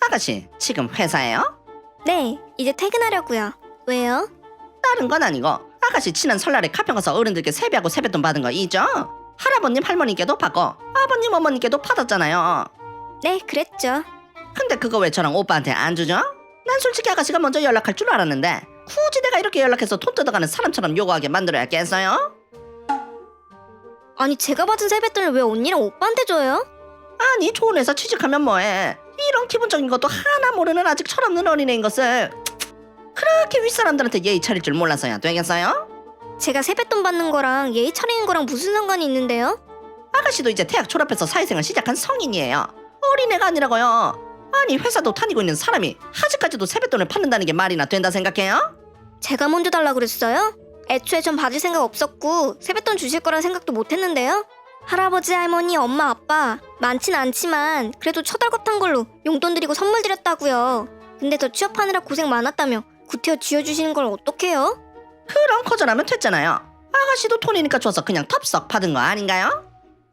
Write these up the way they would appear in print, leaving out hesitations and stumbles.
아가씨, 지금 회사에요? 네, 이제 퇴근하려고요. 왜요? 다른 건 아니고 아가씨 지난 설날에 가평 가서 어른들께 세배하고 세뱃돈 받은 거 있죠? 할아버님 할머니께도 받고 아버님 어머니께도 받았잖아요. 네, 그랬죠. 근데 그거 왜 저랑 오빠한테 안 주죠? 난 솔직히 아가씨가 먼저 연락할 줄 알았는데 굳이 내가 이렇게 연락해서 돈 뜯어가는 사람처럼 요구하게 만들어야겠어요? 아니, 제가 받은 세뱃돈을 왜 언니랑 오빠한테 줘요? 아니, 좋은 회사 취직하면 뭐해. 이런 기본적인 것도 하나 모르는 아직 철없는 어린애인 것을 그렇게 윗사람들한테 예의 차릴 줄 몰라서야 되겠어요? 제가 세뱃돈 받는 거랑 예의 차리는 거랑 무슨 상관이 있는데요? 아가씨도 이제 대학 졸업해서 사회생활 시작한 성인이에요. 어린애가 아니라고요. 아니, 회사도 다니고 있는 사람이 아직까지도 세뱃돈을 받는다는 게 말이나 된다 생각해요? 제가 먼저 달라 그랬어요? 애초에 전 받을 생각 없었고 세뱃돈 주실 거란 생각도 못 했는데요? 할아버지, 할머니, 엄마, 아빠 많진 않지만 그래도 처달것한 걸로 용돈 드리고 선물 드렸다고요. 근데 저 취업하느라 고생 많았다며 구태여 쥐어주시는 걸 어떡해요? 그럼 거절하면 됐잖아요. 아가씨도 돈이니까 줘서 그냥 덥석 받은 거 아닌가요?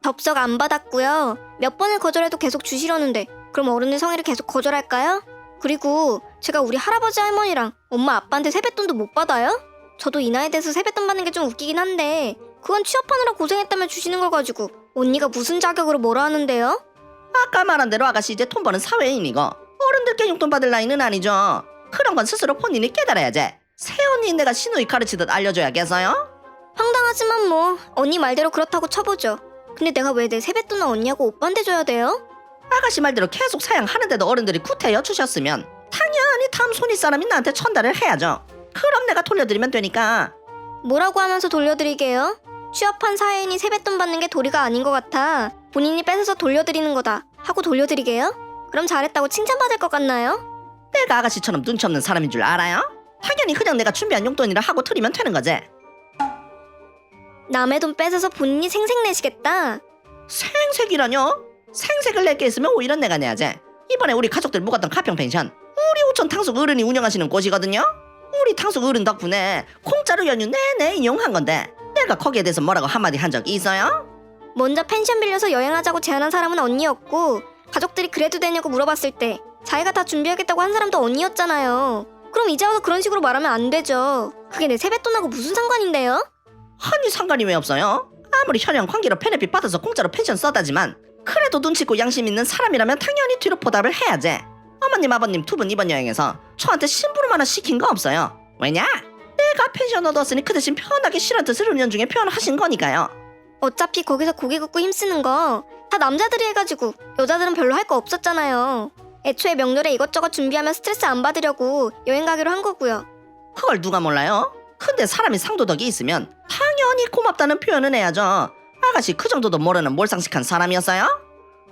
덥석 안 받았고요. 몇 번을 거절해도 계속 주시려는데 그럼 어른의 성의를 계속 거절할까요? 그리고 제가 우리 할아버지 할머니랑 엄마 아빠한테 세뱃돈도 못 받아요? 저도 이 나이에 돼서 세뱃돈 받는 게 좀 웃기긴 한데 그건 취업하느라 고생했다며 주시는 걸 가지고 언니가 무슨 자격으로 뭐라 하는데요? 아까 말한 대로 아가씨 이제 돈 버는 사회인이고 어른들께 용돈 받을 나이는 아니죠. 그런 건 스스로 본인이 깨달아야지. 새언니 내가 시누이 가르치듯 알려줘야겠어요? 황당하지만 뭐 언니 말대로 그렇다고 쳐보죠. 근데 내가 왜 내 세뱃돈을 언니하고 오빠한테 줘야 돼요? 아가씨 말대로 계속 사양하는데도 어른들이 구태여 주셨으면 당연히 다음 손윗 사람이 나한테 전달을 해야죠. 그럼 내가 돌려드리면 되니까. 뭐라고 하면서 돌려드리게요? 취업한 사회인이 세뱃돈 받는 게 도리가 아닌 것 같아 본인이 뺏어서 돌려드리는 거다 하고 돌려드리게요? 그럼 잘했다고 칭찬받을 것 같나요? 내가 아가씨처럼 눈치 없는 사람인 줄 알아요? 당연히 그냥 내가 준비한 용돈이라 하고 드리면 되는 거지. 남의 돈 뺏어서 본인이 생색내시겠다. 생색이라뇨? 생색을 낼게 있으면 오히려 내가 내야지. 이번에 우리 가족들 묵었던 가평 펜션 우리 오촌 탕숙 어른이 운영하시는 곳이거든요. 우리 탕숙 어른 덕분에 공짜로 연휴 내내 이용한 건데 내가 거기에 대해서 뭐라고 한마디 한 적 있어요? 먼저 펜션 빌려서 여행하자고 제안한 사람은 언니였고 가족들이 그래도 되냐고 물어봤을 때 자기가 다 준비하겠다고 한 사람도 언니였잖아요. 그럼 이제 와서 그런 식으로 말하면 안 되죠. 그게 내 세뱃돈하고 무슨 상관인데요? 아니, 상관이 왜 없어요? 아무리 혈연 관계로 페네핏 받아서 공짜로 펜션 써다지만 그래도 눈치 있고 양심 있는 사람이라면 당연히 뒤로 보답을 해야지. 어머님 아버님 두 분 이번 여행에서 저한테 심부름 하나 시킨 거 없어요. 왜냐? 내가 펜션 얻었으니 그 대신 편하게 싫은 뜻을 은연중에 표현하신 거니까요. 어차피 거기서 고개 굽고 힘쓰는 거 다 남자들이 해가지고 여자들은 별로 할 거 없었잖아요. 애초에 명절에 이것저것 준비하면 스트레스 안 받으려고 여행 가기로 한 거고요. 그걸 누가 몰라요? 근데 사람이 상도덕이 있으면 당연히 고맙다는 표현은 해야죠. 아가씨 그 정도도 모르는 몰상식한 사람이었어요?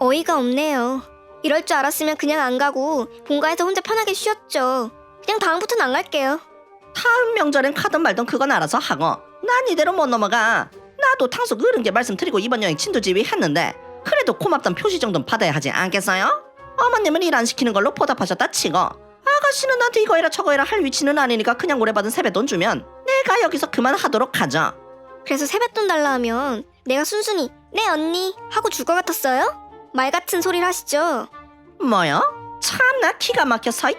어이가 없네요. 이럴 줄 알았으면 그냥 안 가고 본가에서 혼자 편하게 쉬었죠. 그냥 다음부터는 안 갈게요. 다음 명절엔 가든 말든 그건 알아서 하고 난 이대로 못 넘어가. 나도 탕숙 어른께 말씀드리고 이번 여행 진도지휘 했는데 그래도 고맙단 표시 정도는 받아야 하지 않겠어요? 어머님은 일 안 시키는 걸로 보답하셨다 치고 아가씨는 나한테 이거 해라 저거 해라 할 위치는 아니니까 그냥 오래 받은 세뱃돈 주면 내가 여기서 그만하도록 하죠. 그래서 세뱃돈 달라 하면 내가 순순히 네 언니 하고 줄 것 같았어요? 말 같은 소리를 하시죠. 뭐요? 참나 기가 막혀서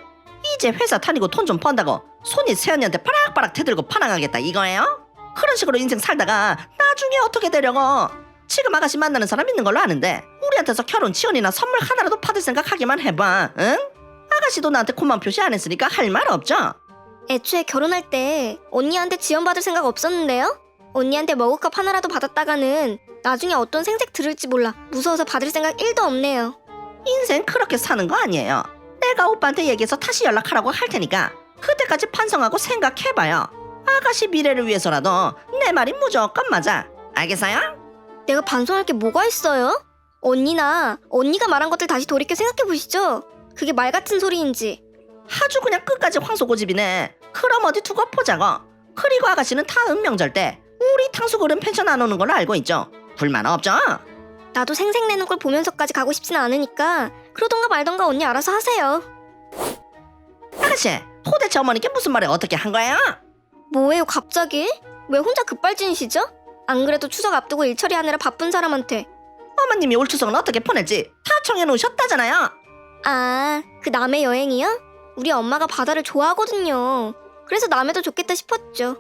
이제 회사 다니고 돈 좀 번다고 손이 세연이한테 바락바락 대들고 파랑하겠다 이거예요? 그런 식으로 인생 살다가 나중에 어떻게 되려고? 지금 아가씨 만나는 사람 있는 걸로 아는데 우리한테서 결혼 지원이나 선물 하나라도 받을 생각하기만 해봐. 응? 아가씨도 나한테 고마운 표시 안 했으니까 할 말 없죠? 애초에 결혼할 때 언니한테 지원받을 생각 없었는데요? 언니한테 머그컵 하나라도 받았다가는 나중에 어떤 생색 들을지 몰라 무서워서 받을 생각 1도 없네요. 인생 그렇게 사는 거 아니에요. 내가 오빠한테 얘기해서 다시 연락하라고 할 테니까 그때까지 반성하고 생각해봐요. 아가씨 미래를 위해서라도 내 말이 무조건 맞아. 알겠어요? 내가 반성할 게 뭐가 있어요? 언니가 말한 것들 다시 돌이켜 생각해보시죠. 그게 말 같은 소리인지. 아주 그냥 끝까지 황소고집이네. 그럼 어디 두고 보자고. 그리고 아가씨는 다음 명절 때 우리 탕수어른 펜션 안 오는 걸로 알고 있죠? 불만 없죠? 나도 생색내는 걸 보면서까지 가고 싶진 않으니까 그러던가 말던가 언니 알아서 하세요. 아가씨 도대체 어머니께 무슨 말을 어떻게 한 거예요? 뭐예요 갑자기? 왜 혼자 급발진이시죠? 안 그래도 추석 앞두고 일 처리하느라 바쁜 사람한테. 어머님이 올 추석은 어떻게 보낼지 다 정해놓으셨다잖아요. 아, 그 남해 여행이요? 우리 엄마가 바다를 좋아하거든요. 그래서 남해도 좋겠다 싶었죠.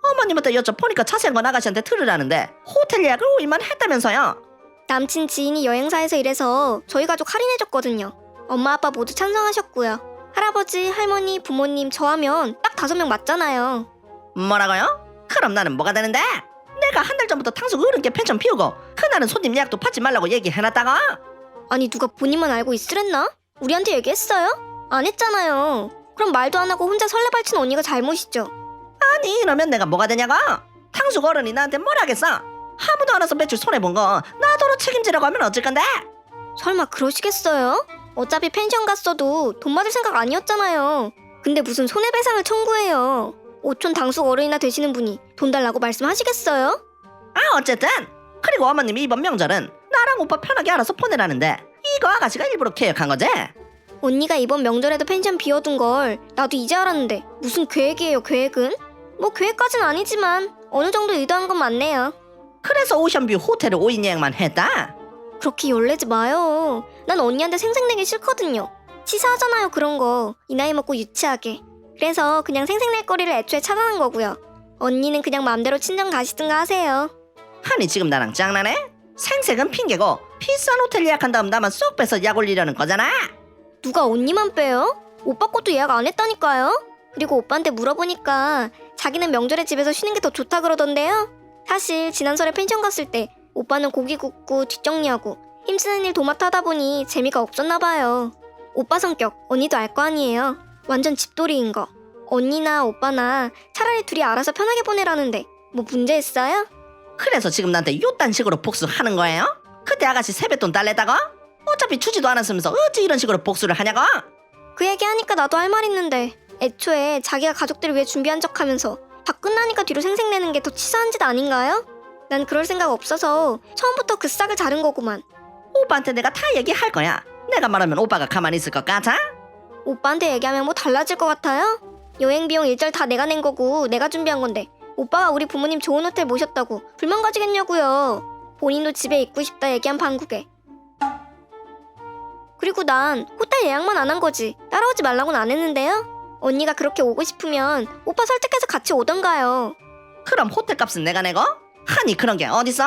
어머님한테 여쭤보니까 자세한 건 아가씨한테 들으라는데 호텔 예약을 5일만 했다면서요? 남친 지인이 여행사에서 일해서 저희 가족 할인해줬거든요. 엄마 아빠 모두 찬성하셨고요. 할아버지, 할머니, 부모님 저 하면 딱 5명 맞잖아요. 뭐라고요? 그럼 나는 뭐가 되는데? 내가 한 달 전부터 탕수육 어른께 펜션 비우고 그날은 손님 예약도 받지 말라고 얘기해놨다가 아니 누가 본인만 알고 있으랬나? 우리한테 얘기했어요? 안 했잖아요. 그럼 말도 안 하고 혼자 설레발친 언니가 잘못이죠. 아니 이러면 내가 뭐가 되냐고? 탕수육 어른이 나한테 뭘 하겠어? 아무도 안 와서 매출 손해본 거 나더러 책임지라고 하면 어쩔 건데? 설마 그러시겠어요? 어차피 펜션 갔어도 돈 받을 생각 아니었잖아요. 근데 무슨 손해배상을 청구해요. 오촌 당숙 어른이나 되시는 분이 돈 달라고 말씀하시겠어요? 아 어쨌든 그리고 어머님이 이번 명절은 나랑 오빠 편하게 알아서 보내라는데 이거 아가씨가 일부러 계획한 거지? 언니가 이번 명절에도 펜션 비워둔 걸 나도 이제 알았는데 무슨 계획이에요 계획은? 뭐 계획까진 아니지만 어느 정도 의도한 건 맞네요. 그래서 오션뷰 호텔을 5인 예약만 했다? 그렇게 열내지 마요. 난 언니한테 생색내기 싫거든요. 치사하잖아요 그런 거. 이 나이 먹고 유치하게. 그래서 그냥 생색낼 거리를 애초에 차단한 거고요. 언니는 그냥 마음대로 친정 가시든가 하세요. 아니 지금 나랑 장난해? 생색은 핑계고 비싼 호텔 예약한 다음 나만 쏙 빼서 약 올리려는 거잖아? 누가 언니만 빼요? 오빠 것도 예약 안 했다니까요? 그리고 오빠한테 물어보니까 자기는 명절에 집에서 쉬는 게 더 좋다 그러던데요? 사실 지난 설에 펜션 갔을 때 오빠는 고기 굽고 뒷정리하고 힘쓰는 일 도맡아 하다 보니 재미가 없었나 봐요. 오빠 성격 언니도 알 거 아니에요. 완전 집돌이인 거. 언니나 오빠나 차라리 둘이 알아서 편하게 보내라는데 뭐 문제 있어요? 그래서 지금 나한테 요딴 식으로 복수하는 거예요? 그때 아가씨 세뱃돈 달랬다고? 어차피 주지도 않았으면서 어찌 이런 식으로 복수를 하냐고? 그 얘기하니까 나도 할 말 있는데 애초에 자기가 가족들을 위해 준비한 척하면서 다 끝나니까 뒤로 생색내는 게 더 치사한 짓 아닌가요? 난 그럴 생각 없어서 처음부터 그 싹을 자른 거구만. 오빠한테 내가 다 얘기할 거야. 내가 말하면 오빠가 가만히 있을 것 같아? 오빠한테 얘기하면 뭐 달라질 것 같아요? 여행 비용 일절 다 내가 낸 거고 내가 준비한 건데 오빠가 우리 부모님 좋은 호텔 모셨다고 불만 가지겠냐고요. 본인도 집에 있고 싶다 얘기한 방국에. 그리고 난 호텔 예약만 안 한 거지 따라오지 말라고는 안 했는데요. 언니가 그렇게 오고 싶으면 오빠 설득해서 같이 오던가요. 그럼 호텔 값은 내가 내고? 아니 그런 게 어딨어?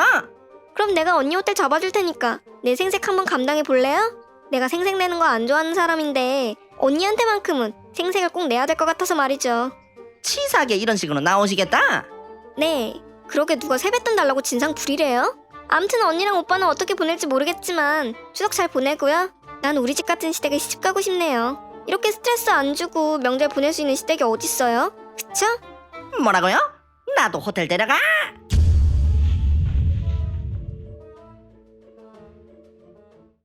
그럼 내가 언니 호텔 잡아줄 테니까 내 생색 한번 감당해 볼래요? 내가 생색 내는 거 안 좋아하는 사람인데 언니한테만큼은 생색을 꼭 내야 될 것 같아서 말이죠. 치사하게 이런 식으로 나오시겠다? 네, 그러게 누가 세뱃돈 달라고 진상 부리래요? 암튼 언니랑 오빠는 어떻게 보낼지 모르겠지만 추석 잘 보내고요. 난 우리 집 같은 시댁에 시집 가고 싶네요. 이렇게 스트레스 안 주고 명절 보낼 수 있는 시댁이 어딨어요? 그쵸? 뭐라고요? 나도 호텔 데려가?